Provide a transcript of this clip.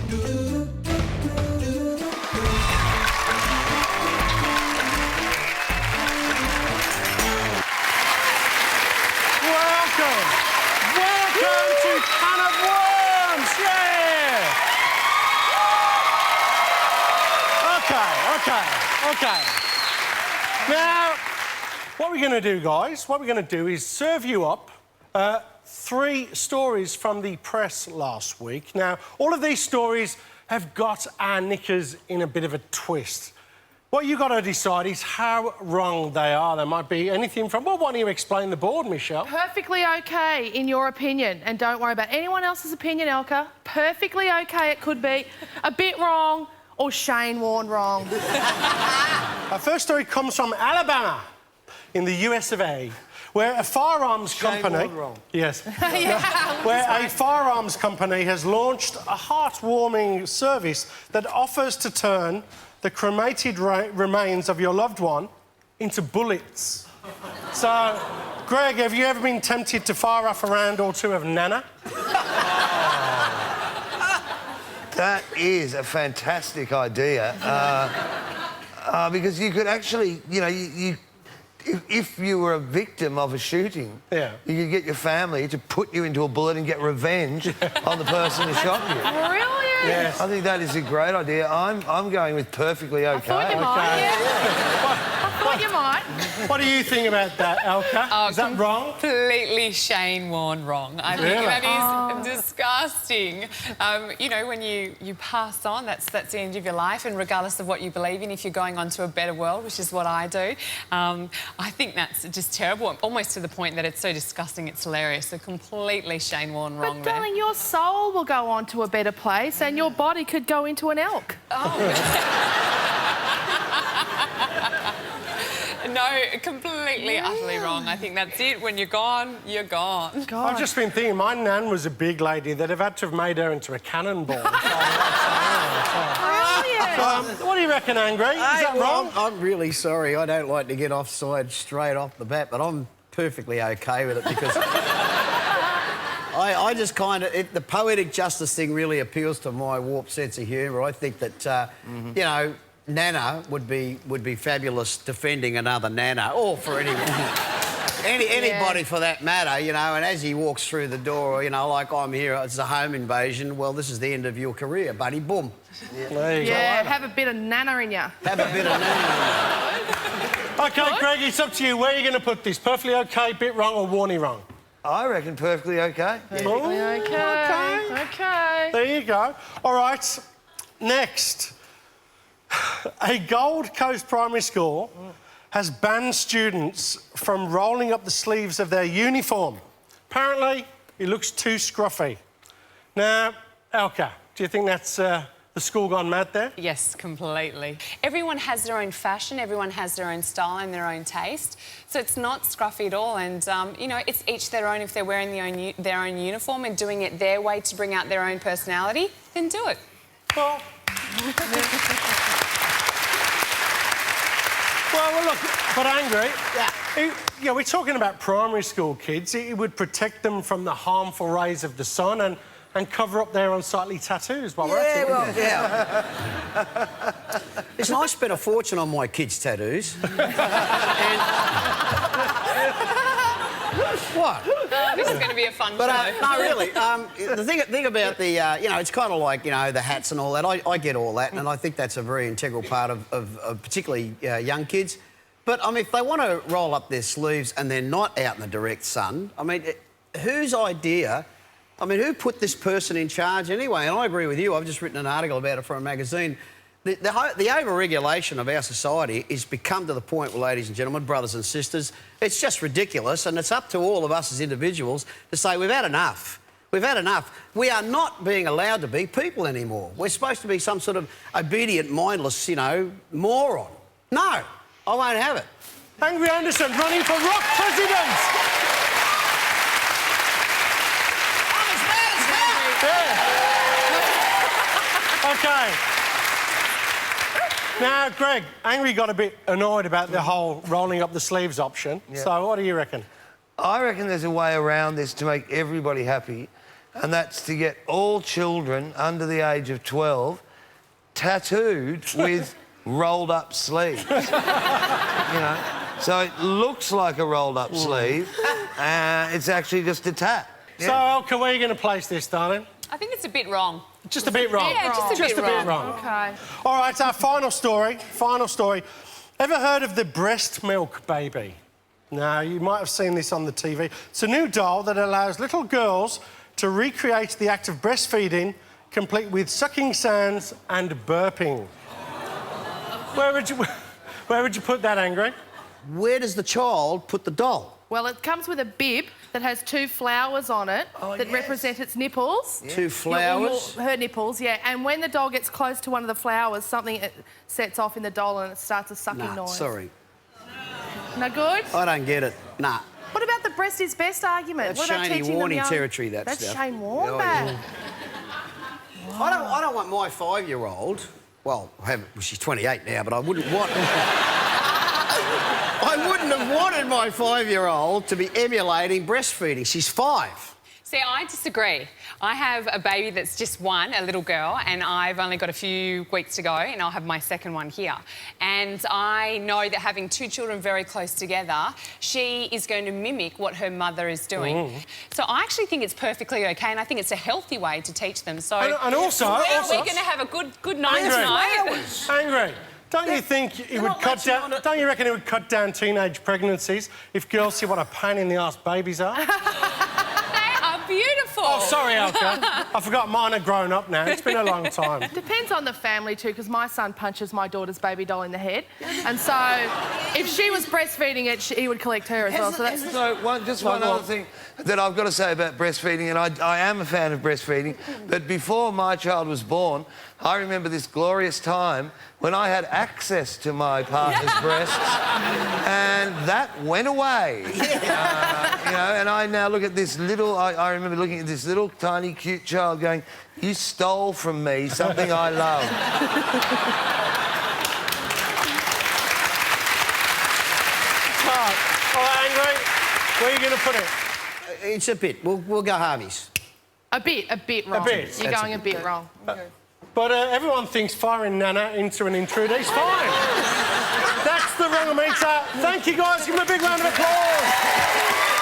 Welcome to Can of Worms, yeah! Okay. Now, what we're going to do, guys, what we're going to do is serve you up 3 stories from the press last week. Now, all of these stories have got our knickers in a bit of a twist. What you've got to decide is how wrong they are. There might be anything from... Well, why don't you explain the board, Michelle? Perfectly OK, in your opinion. And don't worry about anyone else's opinion, Elka. Perfectly OK, it could be. A bit wrong or Shane Warne wrong. Our first story comes from Alabama in the US of A, where a firearms company... Shane Warne wrong. Yes. Where a firearms company has launched a heartwarming service that offers to turn the cremated remains of your loved one into bullets. So, Greg, have you ever been tempted to fire off a round or two of Nana? That is a fantastic idea. Because you could actually, you know, if you were a victim of a shooting, you could get your family to put you into a bullet and get revenge on the person who shot you. Brilliant! Yes. I think that is a great idea. I'm going with perfectly OK. I thought you might, I thought you might. What do you think about that, Elka? Is that wrong? Completely Shane Warne wrong. I think that is disgusting. You know, when you pass on, that's the end of your life, and regardless of what you believe in, if you're going on to a better world, which is what I do, I think that's just terrible, almost to the point that it's so disgusting it's hilarious. So completely Shane Warne wrong But, there. darling, your soul will go on to a better place and your body could go into an elk. No, completely, utterly wrong. I think that's it. When you're gone, you're gone. God. I've just been thinking, my nan was a big lady. They'd have had to have made her into a cannonball. What do you reckon, Angry? Is that wrong? I'm really sorry. I don't like to get offside straight off the bat, but I'm perfectly OK with it because I just kind of... The poetic justice thing really appeals to my warped sense of humour. I think that, you know, Nana would be fabulous defending another Nana, or for anyone. Anybody for that matter, you know, and as he walks through the door, you know, like I'm here, it's a home invasion, well, this is the end of your career, buddy, boom. Yeah, have a bit of Nana in ya. Have a bit of Nana in ya. OK, Greg, it's up to you. Where are you going to put this? Perfectly OK, bit wrong or Warnie wrong? I reckon perfectly OK. OK. There you go. All right, next. A Gold Coast primary school has banned students from rolling up the sleeves of their uniform. Apparently, it looks too scruffy. Now, Elka, do you think that's the school gone mad there? Yes, completely. Everyone has their own fashion, everyone has their own style and their own taste, so it's not scruffy at all, and, you know, it's each their own. If they're wearing their own uniform and doing it their way to bring out their own personality, then do it. Well... Well, look, but Angry, yeah, we're talking about primary school kids. It would protect them from the harmful rays of the sun and cover up their unsightly tattoos while we're at it. Well, yeah. Listen, I spent a fortune on my kids' tattoos. What? This is going to be a fun show. No, really. The thing about the, you know, it's kind of like, you know, the hats and all that. I get all that, and I think that's a very integral part of particularly young kids. But, I mean, if they want to roll up their sleeves and they're not out in the direct sun, I mean, whose idea... I mean, who put this person in charge anyway? And I agree with you. I've just written an article about it for a magazine. The over-regulation of our society has become to the point, well, ladies and gentlemen, brothers and sisters, it's just ridiculous, and it's up to all of us as individuals to say we've had enough. We've had enough. We are not being allowed to be people anymore. We're supposed to be some sort of obedient, mindless, you know, moron. No, I won't have it. Angry Anderson running for Rock President! OK. Now, Greg, Angry got a bit annoyed about the whole rolling up the sleeves option. So what do you reckon? I reckon there's a way around this to make everybody happy, and that's to get all children under the age of 12 tattooed with rolled-up sleeves. You know, so it looks like a rolled-up sleeve. It's actually just a tat. Yeah. So, Elka, where are you going to place this, darling? I think it's a bit wrong. Just a bit wrong. Yeah, just a bit wrong. Okay. All right, our final story. Final story. Ever heard of the breast milk baby? Now, you might have seen this on the TV. It's a new doll that allows little girls to recreate the act of breastfeeding, complete with sucking sounds and burping. Where would you put that, Angry? Where does the child put the doll? Well, it comes with a bib that has 2 flowers on it that represent its nipples. Yeah. 2 flowers? Her nipples, yeah. And when the doll gets close to one of the flowers, something sets off in the doll and it starts a sucking noise. Sorry. No good? I don't get it. Nah. What about the breast is best argument? That's what about Shane teaching Warne them young... territory, that That's stuff. Shane Warne, Oh, that. yeah. I don't want my 5-year-old... Well, she's 28 now, but I wouldn't want... I wouldn't have wanted my 5-year-old to be emulating breastfeeding. She's 5. See, I disagree. I have a baby that's just 1, a little girl, and I've only got a few weeks to go, and I'll have my second one here. And I know that having 2 children very close together, she is going to mimic what her mother is doing. So I actually think it's perfectly okay, and I think it's a healthy way to teach them. So And also... we're going to have a good night tonight. Angry. Don't you think it would cut down... Don't you reckon it would cut down teenage pregnancies if girls see what a pain in the arse babies are? Beautiful. Oh, sorry, Elka. I forgot mine are grown up now. It's been a long time. Depends on the family too, because my son punches my daughter's baby doll in the head. And so if she was breastfeeding it, he would collect her as well. So that's... So one other thing that I've got to say about breastfeeding, and I am a fan of breastfeeding, but before my child was born, I remember this glorious time when I had access to my partner's breasts, and that went away. You know, and I now look at this little... I remember looking at this little, tiny, cute child going, "You stole from me something I love." All right, Angry. Where are you going to put it? It's a bit. We'll go Harvey's. A bit wrong. A bit. You're going a bit wrong. But everyone thinks firing Nana into an intruder is fine. That's the WrongOMeter. Thank you, guys. Give them a big round of applause.